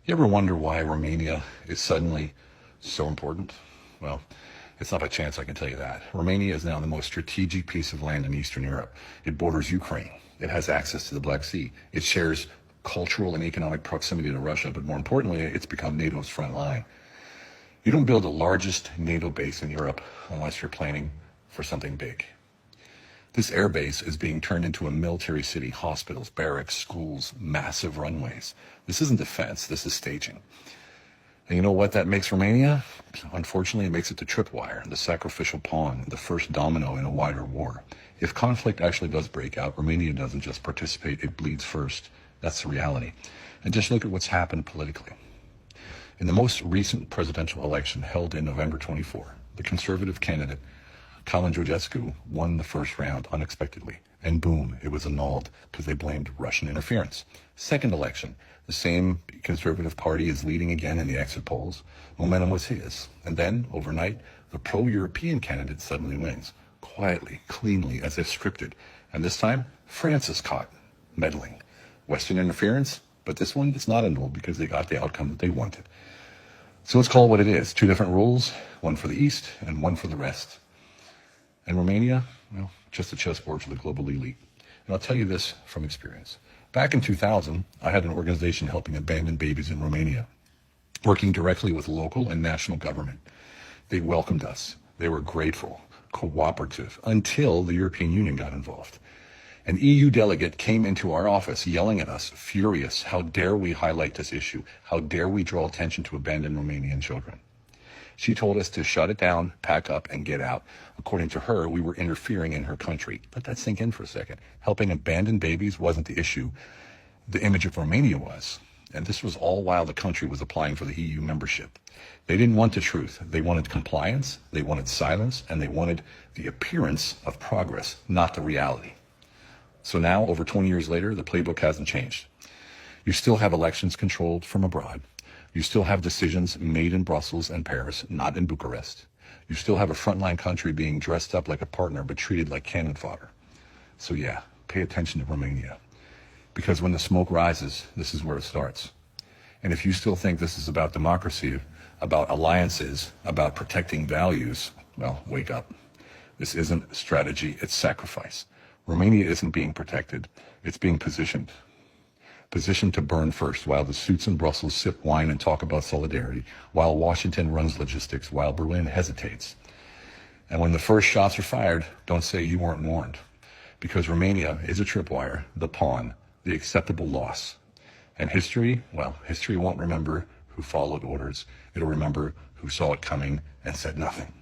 You ever wonder why Romania is suddenly so important? Well, it's not by chance, I can tell you that. Romania is now the most strategic piece of land in Eastern Europe. It borders Ukraine. It has access to the Black Sea. It shares cultural and economic proximity to Russia, but more importantly, it's become NATO's front line. You don't build the largest NATO base in Europe unless you're planning for something big. This air base is being turned into a military city, hospitals, barracks, schools, massive runways. This isn't defense, this is staging. And you know what that makes Romania? Unfortunately, it makes it the tripwire, the sacrificial pawn, the first domino in a wider war. If conflict actually does break out, Romania doesn't just participate, it bleeds first. That's the reality. And just look at what's happened politically. In the most recent presidential election held in November 24, the conservative candidate, Georgescu, won the first round unexpectedly. And boom, it was annulled because they blamed Russian interference. Second election, the same conservative party is leading again in the exit polls. Momentum was his. And then, overnight, the pro-European candidate suddenly wins. Quietly, cleanly, as if scripted. And this time, France is caught meddling. Western interference, but this one is not annulled because they got the outcome that they wanted. So let's call it what it is. Two different rules, one for the East and one for the rest. And Romania, well, just a chessboard for the global elite. And I'll tell you this from experience. Back in 2000, I had an organization helping abandoned babies in Romania, working directly with local and national government. They welcomed us. They were grateful, cooperative, until the European Union got involved. An EU delegate came into our office yelling at us, furious. How dare we highlight this issue? How dare we draw attention to abandoned Romanian children? She told us to shut it down, pack up, and get out. According to her, we were interfering in her country. Let that sink in for a second. Helping abandoned babies wasn't the issue. The image of Romania was. And this was all while the country was applying for the EU membership. They didn't want the truth. They wanted compliance, they wanted silence, and they wanted the appearance of progress, not the reality. So now, over 20 years later, the playbook hasn't changed. You still have elections controlled from abroad. You still have decisions made in Brussels and Paris, not in Bucharest. You still have a frontline country being dressed up like a partner but treated like cannon fodder. So yeah, pay attention to Romania. Because when the smoke rises, this is where it starts. And if you still think this is about democracy, about alliances, about protecting values, well, wake up. This isn't strategy, it's sacrifice. Romania isn't being protected, it's being positioned. Positioned to burn first, while the suits in Brussels sip wine and talk about solidarity, while Washington runs logistics, while Berlin hesitates. And when the first shots are fired, don't say you weren't warned. Because Romania is a tripwire, the pawn, the acceptable loss. And history, well, history won't remember who followed orders. It'll remember who saw it coming and said nothing.